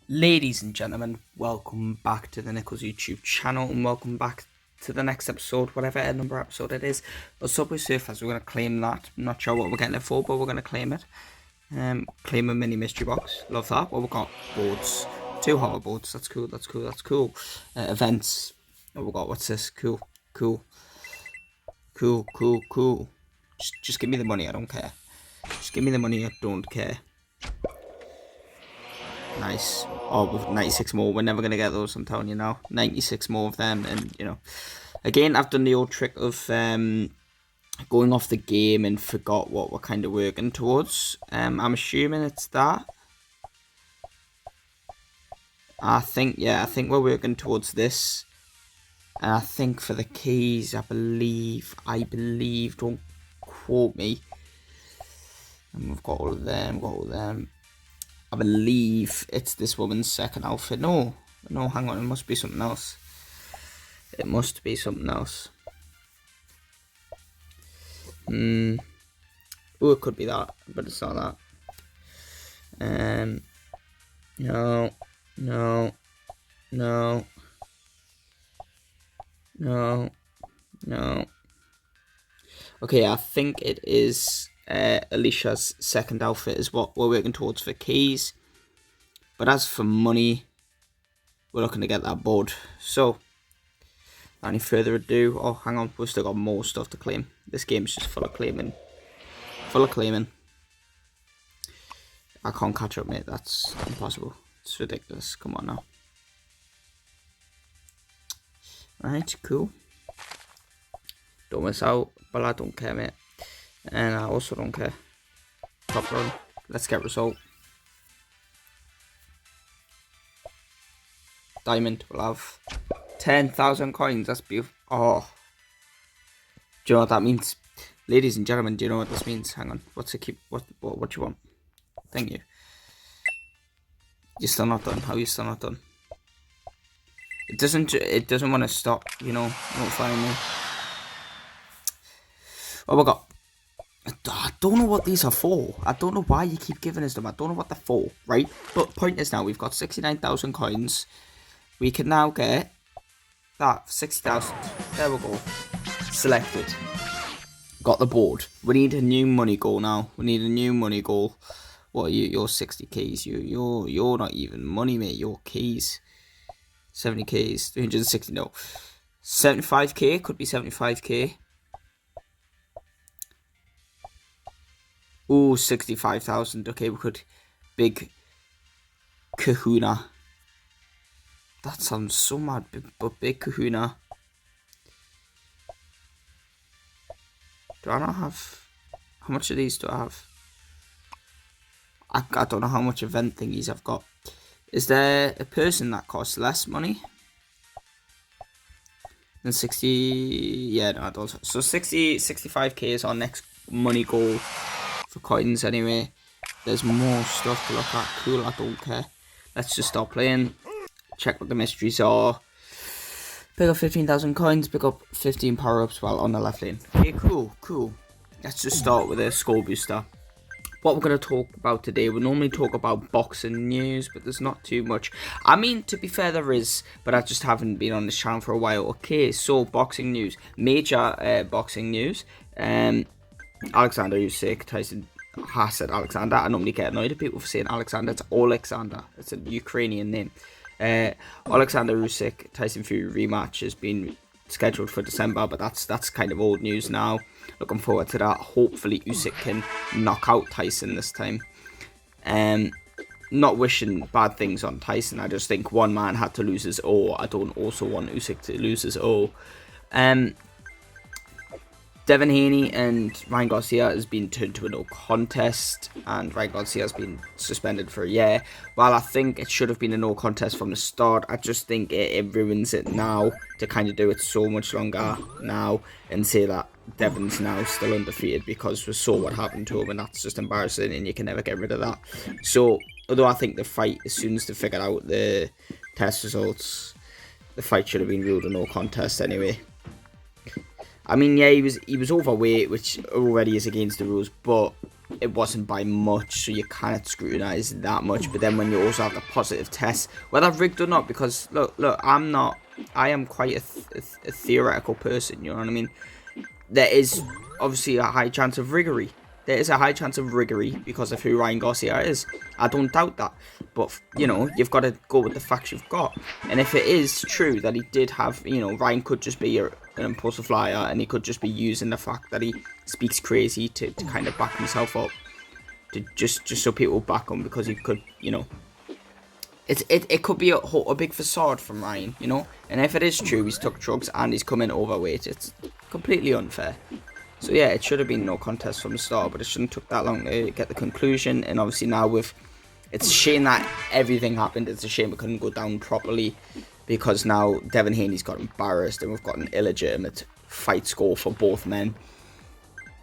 Ladies and gentlemen, welcome back to the Nichols YouTube channel and welcome back to the next episode, whatever number episode it is. But Subway Surfers, we're going to claim that. I'm not sure what we're getting it for, but we're going to claim it. Claim a mini mystery box. Love that. Well, we've got boards. 2 hoverboards. That's cool, that's cool, that's cool. Events. Oh, we've got, what's this? Cool, cool. Cool, cool, cool. Just give me the money, I don't care. Just give me the money, I don't care. Nice. Oh, with 96 more. We're never going to get those, I'm telling you now. 96 more of them. And, you know, again, I've done the old trick of going off the game and forgot what we're kind of working towards. I'm assuming it's that. I think we're working towards this. And I think for the keys, I believe, don't quote me. And we've got all of them, I believe it's this woman's second outfit. No, hang on, it must be something else. It must be something else. Oh, it could be that, but it's not that. No. Okay, I think it is Alicia's second outfit is what we're working towards for keys. But as for money, we're looking to get that board. So, without any further ado, oh, hang on, we've still got more stuff to claim. This game's just full of claiming. I can't catch up, mate. That's impossible. It's ridiculous. Come on now. Right, cool. Don't miss out, but I don't care, mate. And I also don't care. Top run. Let's get result. Diamond. We'll have 10,000 coins. That's beautiful. Oh. Do you know what that means? Ladies and gentlemen, do you know what this means? Hang on. What do you want? Thank you. You're still not done. How are you still not done? It doesn't want to stop, you know, notifying me. Oh my god. I don't know what these are for. I don't know why you keep giving us them. I don't know what they're for, right? But point is now, we've got 69,000 coins. We can now get that 60,000. There we go. Selected. Got the board. We need a new money goal now. We need a new money goal. What are you? You're 60 keys. You're not even money, mate. You're keys. 70 keys. 360. No. 75k. Could be 75k. Ooh, 65,000. Okay, we could. Big kahuna. That sounds so mad, but big kahuna. Do I not have... How much of these do I have? I don't know how much event thingies I've got. Is there a person that costs less money than 60? Yeah, no, I don't. So 65k is our next money goal for coins anyway. There's more stuff to look at. Cool, I don't care. Let's just start playing. Check what the mysteries are. Pick up 15,000 coins. Pick up 15 power-ups while on the left lane. Okay, cool. Let's just start with a score booster. What we're going to talk about today, we normally talk about boxing news, but there's not too much. I mean, to be fair, there is, but I just haven't been on this channel for a while. Okay, so boxing news. Major boxing news. Alexander Usyk, Tyson. I said Alexander. I normally get annoyed at people for saying Alexander. It's Alexander. It's a Ukrainian name. Alexander Usyk, Tyson Fury rematch has been scheduled for December, but that's kind of old news now. Looking forward to that. Hopefully Usyk can knock out Tyson this time. Not wishing bad things on Tyson. I just think one man had to lose his O. I don't also want Usyk to lose his O. Devin Haney and Ryan Garcia has been turned to a no contest, and Ryan Garcia has been suspended for a year. While I think it should have been a no contest from the start, I just think it ruins it now to kind of do it so much longer now and say that Devin's now still undefeated because we saw what happened to him, and that's just embarrassing, and you can never get rid of that. So, although I think the fight, as soon as they figured out the test results, the fight should have been ruled a no contest anyway. I mean, yeah, he was overweight, which already is against the rules, but it wasn't by much, so you can't scrutinise that much. But then when you also have the positive tests, whether rigged or not, because look, I am quite a theoretical person, you know what I mean? There is obviously a high chance of riggery. There is a high chance of riggery because of who Ryan Garcia is. I don't doubt that. But, you know, you've got to go with the facts you've got. And if it is true that he did have, you know, Ryan could just be an impulsive flyer, and he could just be using the fact that he speaks crazy to kind of back himself up. To just so people back him, because he could, you know. It could be a big facade from Ryan, you know. And if it is true, he's took drugs and he's come in overweight, it's completely unfair. So yeah, it should have been no contest from the start, but it shouldn't have took that long to get the conclusion. And obviously now it's a shame that everything happened. It's a shame it couldn't go down properly, because now Devin Haney's got embarrassed and we've got an illegitimate fight score for both men,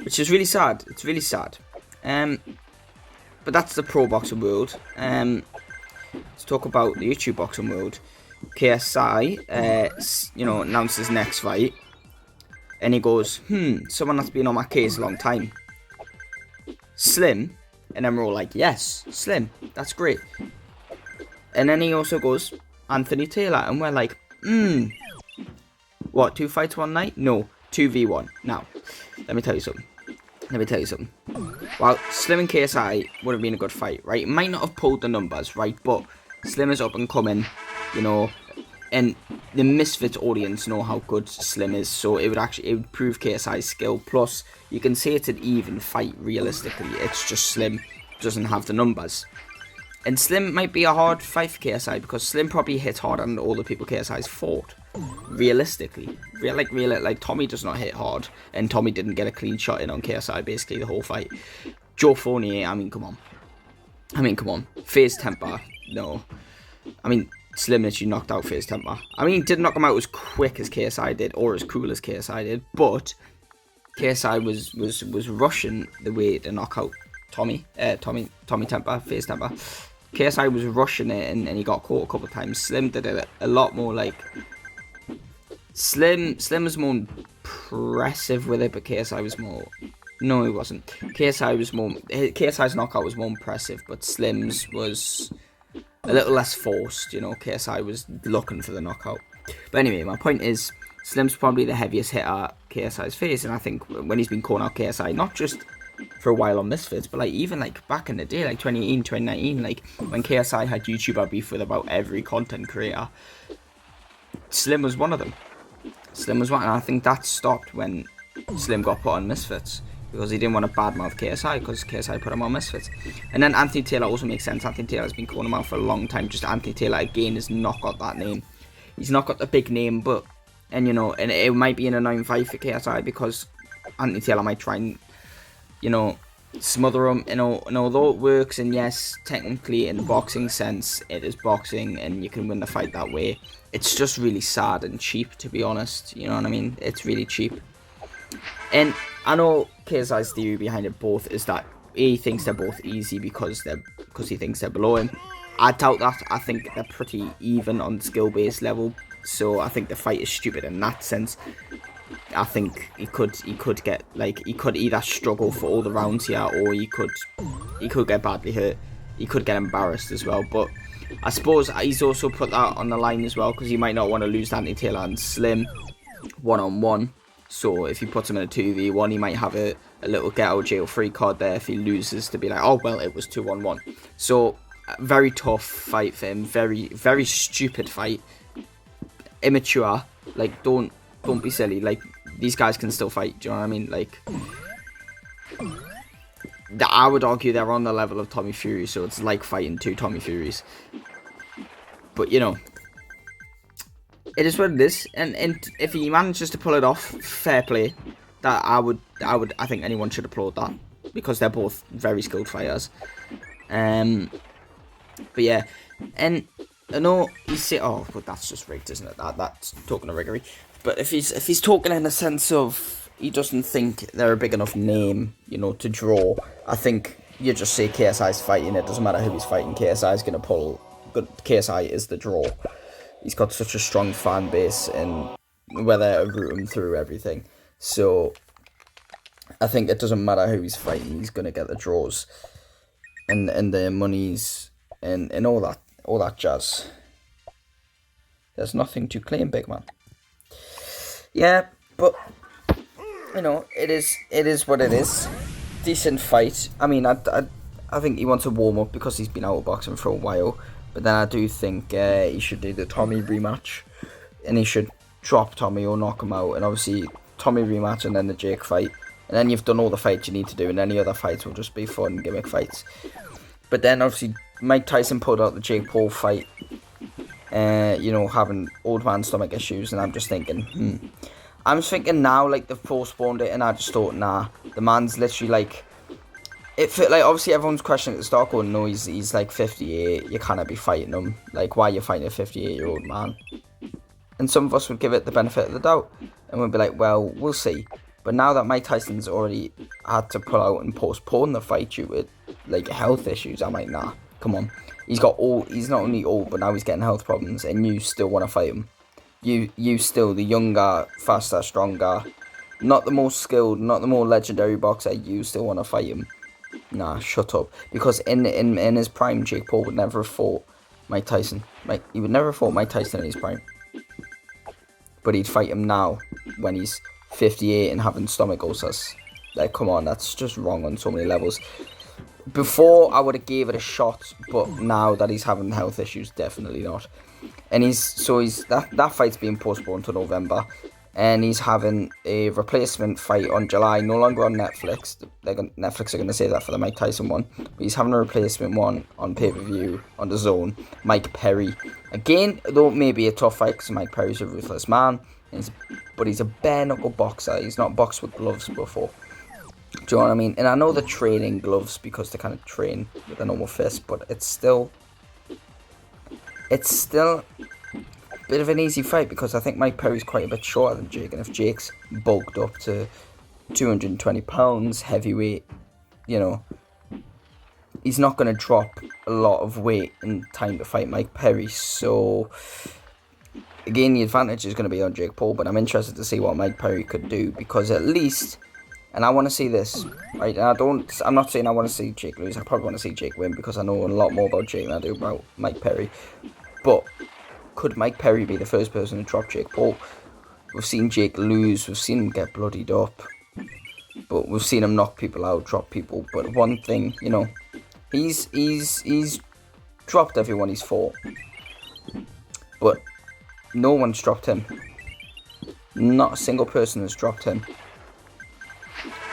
which is really sad. It's really sad. But that's the pro boxing world. Let's talk about the YouTube boxing world. KSI, you know, announced his next fight. And he goes, someone that's been on my case a long time. Slim. And then we're all like, yes, Slim. That's great. And then he also goes, Anthony Taylor. And we're like, what, 2 fights one night? No, 2v1. Now, let me tell you something. Well, Slim and KSI would have been a good fight, right? It might not have pulled the numbers, right? But Slim is up and coming, you know. And the Misfits audience know how good Slim is, so it would prove KSI's skill. Plus, you can say it's an even fight realistically. It's just Slim doesn't have the numbers. And Slim might be a hard fight for KSI, because Slim probably hit harder than all the people KSI's fought. Realistically. Like Tommy does not hit hard, and Tommy didn't get a clean shot in on KSI basically the whole fight. Joe Fournier, I mean, come on. Phase temper, no. I mean, Slim literally knocked out Phase temper. I mean, he didn't knock him out as quick as KSI did, or as cool as KSI did, but KSI was rushing the way to knock out Tommy temper, Phase temper. KSI was rushing it, and he got caught a couple of times. Slim did it a lot more, like, Slim was more impressive with it, but KSI was more. No, he wasn't. KSI's knockout was more impressive, but Slim's was a little less forced, you know. KSI was looking for the knockout. But anyway, my point is, Slim's probably the heaviest hitter KSI's faced, and I think when he's been calling out KSI, not just for a while on Misfits, but like even like back in the day, like 2018, 2019, like when KSI had YouTuber beef with about every content creator, Slim was one of them. And I think that stopped when Slim got put on Misfits, because he didn't want to badmouth KSI, because KSI put him on Misfits. And then Anthony Taylor also makes sense. Anthony Taylor's been calling him out for a long time. Just Anthony Taylor again has not got that name. He's not got the big name, but and it might be an annoying fight for KSI, because Anthony Taylor might try and, you know, smother him, and although it works, and yes, technically in the boxing sense, it is boxing and you can win the fight that way, it's just really sad and cheap, to be honest, you know what I mean? It's really cheap. And I know KSI's theory behind it both is that he thinks they're both easy because he thinks they're below him. I doubt that. I think they're pretty even on skill-based level, so I think the fight is stupid in that sense. I think he could get, like, he could either struggle for all the rounds here, or he could get badly hurt. He could get embarrassed as well, but I suppose he's also put that on the line as well, because he might not want to lose Anthony Taylor and Slim one-on-one. So if he puts him in a 2v1, he might have a little get out of jail free card there if he loses, to be like, oh well, it was 2-on-1. So very tough fight for him, very, very stupid fight, immature. Like, don't be silly. Like, these guys can still fight. Do you know what I mean? Like, I would argue they're on the level of Tommy Fury, so it's like fighting two Tommy Furies. But you know, it is what it is, and if he manages to pull it off, fair play. That I think anyone should applaud that, because they're both very skilled fighters. But yeah, and I know he say, oh, but that's just rigged, isn't it? That's talking of riggery. But if he's talking in the sense of he doesn't think they're a big enough name, you know, to draw, I think you just say KSI's fighting. It doesn't matter who he's fighting. KSI's gonna pull. But KSI is the draw. He's got such a strong fan base, and whether root him through everything. So I think it doesn't matter who he's fighting, he's going to get the draws and the monies and all that jazz. There's nothing to claim, big man. Yeah, but you know, it is what it is. Decent fight. I mean, I think he wants to warm up because he's been out of boxing for a while. But then I do think he should do the Tommy rematch, and he should drop Tommy or knock him out. And obviously, Tommy rematch and then the Jake fight, and then you've done all the fights you need to do, and any other fights will just be fun gimmick fights. But then obviously Mike Tyson pulled out the Jake Paul fight, you know, having old man stomach issues, and I'm just thinking, I'm just thinking now, like, they've postponed it, and I just thought, nah, the man's literally, like, like, obviously everyone's questioning at the start going, no, he's like 58, you can't be fighting him, like, why are you fighting a 58-year-old man? And some of us would give it the benefit of the doubt, and we'd be like, well, we'll see. But now that Mike Tyson's already had to pull out and postpone the fight due to, like, health issues, I'm like, nah, come on. He's not only old, but now he's getting health problems, and you still want to fight him. You still, the younger, faster, stronger, not the most skilled, not the more legendary boxer, you still want to fight him. Nah, shut up. Because in his prime, Jake Paul would never have fought Mike Tyson. He would never have fought Mike Tyson in his prime. But he'd fight him now, when he's 58 and having stomach ulcers. Like, come on, that's just wrong on so many levels. Before, I would have gave it a shot, but now that he's having health issues, definitely not. And that fight's being postponed to November, and he's having a replacement fight on July, no longer on Netflix. Netflix are going to say that for the Mike Tyson one, but he's having a replacement one on pay-per-view on the Zone. Mike Perry, again, though maybe a tough fight because Mike Perry's a ruthless man, but he's a bare knuckle boxer. He's not boxed with gloves before. Do you know what I mean? And I know they're training gloves because they kind of train with a normal fist, but it's still a bit of an easy fight because I think Mike Perry's quite a bit shorter than Jake, and if Jake's bulked up to 220 pounds, heavyweight, you know, he's not going to drop a lot of weight in time to fight Mike Perry. So again, the advantage is going to be on Jake Paul, but I'm interested to see what Mike Perry could do, because at least, and I want to see this, right? And I'm not saying I want to see Jake lose. I probably want to see Jake win because I know a lot more about Jake than I do about Mike Perry. But could Mike Perry be the first person to drop Jake Paul? We've seen Jake lose. We've seen him get bloodied up. But we've seen him knock people out, drop people. But one thing, you know, he's dropped everyone he's fought. But no one's dropped him. Not a single person has dropped him.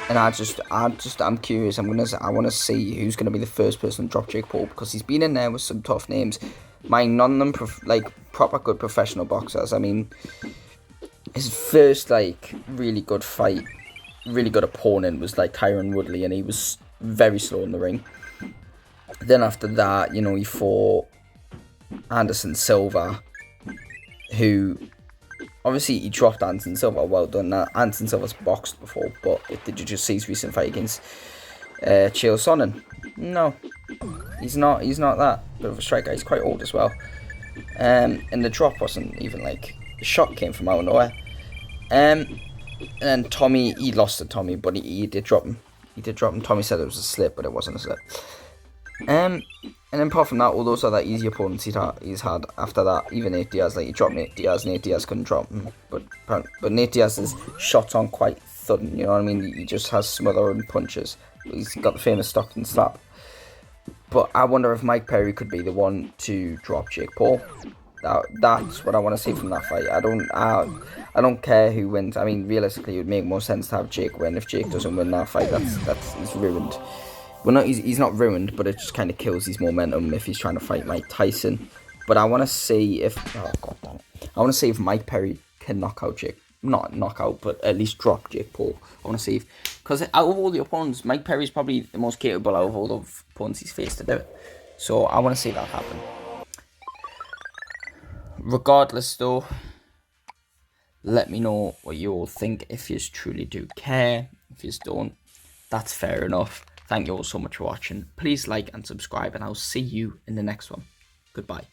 And I'm curious. I want to see who's going to be the first person to drop Jake Paul, because he's been in there with some tough names. None of them proper good professional boxers. I mean, his first really good fight, really good opponent was Tyron Woodley, and he was very slow in the ring. Then after that, you know, he fought Anderson Silva, who obviously he dropped Anderson Silva. Well done. Now, Anderson Silva's boxed before, but did you just see his recent fight against Chael Sonnen? No, he's not that bit of a striker. He's quite old as well. And the drop wasn't even the shot came from out of nowhere. And then Tommy, he lost to Tommy, but he did drop him. Tommy said it was a slip, but it wasn't a slip. And then apart from that, all those other easy opponents he's had after that, even Nate Diaz, he dropped Nate Diaz. Nate Diaz couldn't drop him, but Nate Diaz's shots on quite sudden, you know what I mean? He just has smothering punches. He's got the famous Stockton slap. But I wonder if Mike Perry could be the one to drop Jake Paul. That's what I want to see from that fight. I don't care who wins. I mean, realistically, it would make more sense to have Jake win. If Jake doesn't win that fight, he's ruined. Well, he's not ruined, but it just kind of kills his momentum if he's trying to fight Mike Tyson. But I want to see if Mike Perry can knock out Jake. Not knock out, but at least drop Jake Paul. I want to see because out of all the opponents, Mike Perry's probably the most capable out of all the opponents he's faced to do it. So I want to see that happen. Regardless, though, let me know what you all think. If you truly do care, if you don't, that's fair enough. Thank you all so much for watching. Please like and subscribe, and I'll see you in the next one. Goodbye.